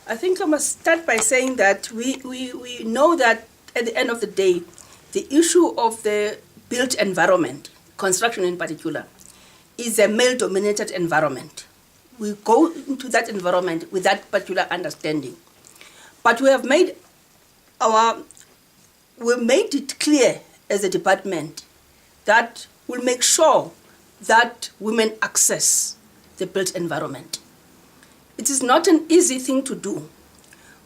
I think I must start by saying that we know that at the end of the day, the issue of the built environment, construction in particular, is a male-dominated environment. We go into that environment with that particular understanding. But we have made it clear as a department that we'll make sure that women access the built environment. It is not an easy thing to do,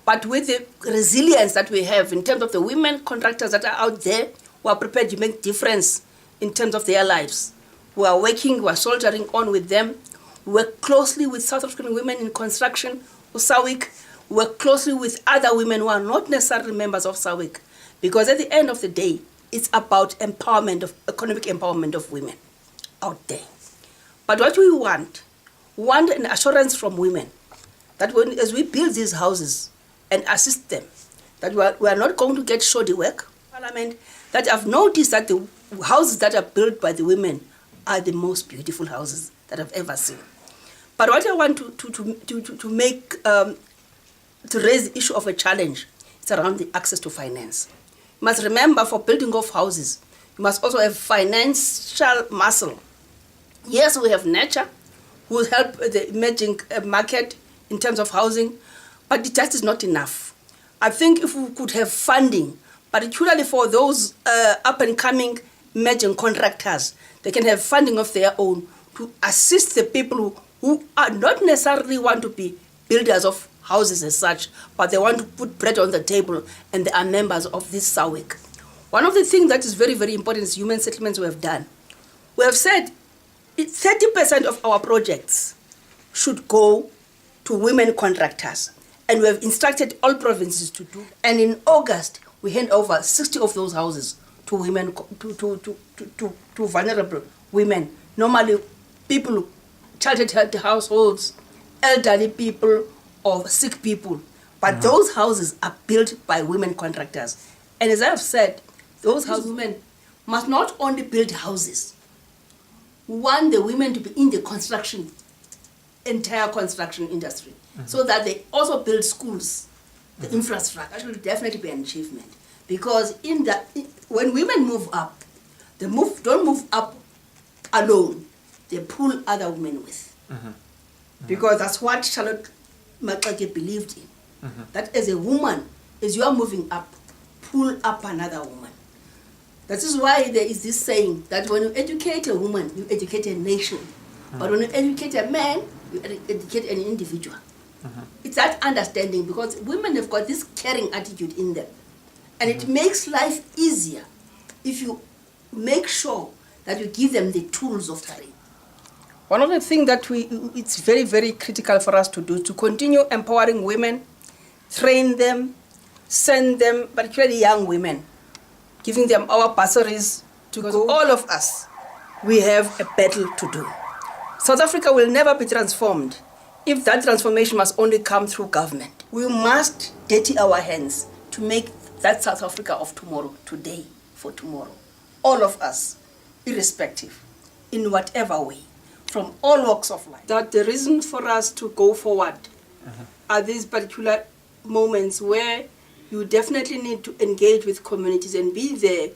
but with the resilience that we have in terms of the women contractors that are out there who are prepared to make difference in terms of their lives, who are working, who are soldiering on with them, we work closely with South African women in construction, SAWIC, we work closely with other women who are not necessarily members of SAWIC, because at the end of the day, it's about economic empowerment of women out there. But what we want an assurance from women that as we build these houses and assist them, that we are not going to get shoddy work. Parliament, that I've noticed that the houses that are built by the women are the most beautiful houses that I've ever seen. But what I want to raise the issue of a challenge is around the access to finance. You must remember, for building of houses, you must also have financial muscle. Yes, we have nature, who will help the emerging market in terms of housing, but it just is not enough. I think if we could have funding, particularly for those up-and-coming emerging contractors, they can have funding of their own to assist the people who are not necessarily want to be builders of houses as such, but they want to put bread on the table, and they are members of this SAWIC. One of the things that is very, very important is human settlements we have done. We have said 30% of our projects should go to women contractors, and we have instructed all provinces to do. And in August, we hand over 60 of those houses to women, to vulnerable women. Normally, people, sheltered households, elderly people, or sick people. But those houses are built by women contractors. And as I have said, those women must not only build houses. We want the women to be in the entire construction industry, so that they also build schools, the infrastructure. That will definitely be an achievement. Because when women move up, they don't move up alone. They pull other women with. Because that's what Charlotte Maxeke believed in. That as a woman, as you are moving up, pull up another woman. That is why there is this saying that when you educate a woman, you educate a nation. But when you educate a man, you educate an individual. It's that understanding, because women have got this caring attitude in them. And it makes life easier if you make sure that you give them the tools of terrain. One of the things that it's very, very critical for us to do is to continue empowering women, train them, send them, particularly young women, giving them our bursaries to go. All of us, we have a battle to do. South Africa will never be transformed if that transformation must only come through government. We must dirty our hands to make that South Africa of tomorrow, today for tomorrow. All of us, irrespective, in whatever way, from all walks of life. That the reason for us to go forward are these particular moments where you definitely need to engage with communities and be there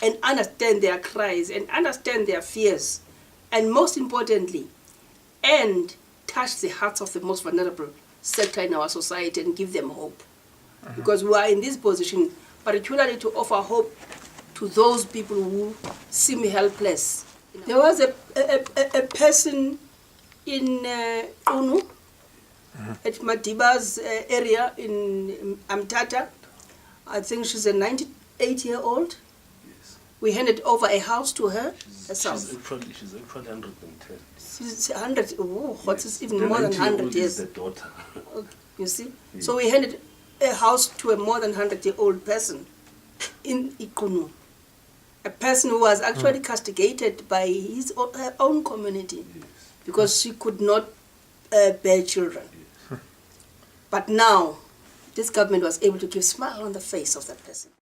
and understand their cries and understand their fears. And most importantly, and touch the hearts of the most vulnerable sector in our society and give them hope. Because we are in this position, particularly to offer hope to those people who seem helpless. There was a person in Unu, at Madiba's area in Amtata. I think she's a 98-year-old. We handed over a house to her herself. She's actually 110. She's 100. Oh, what is even more than 100 years? The daughter. You see? Yeah. So we handed a house to a more than 100-year-old person in Ikunu. A person who was actually castigated by her own community because she could not bear children. But now, this government was able to give a smile on the face of that person.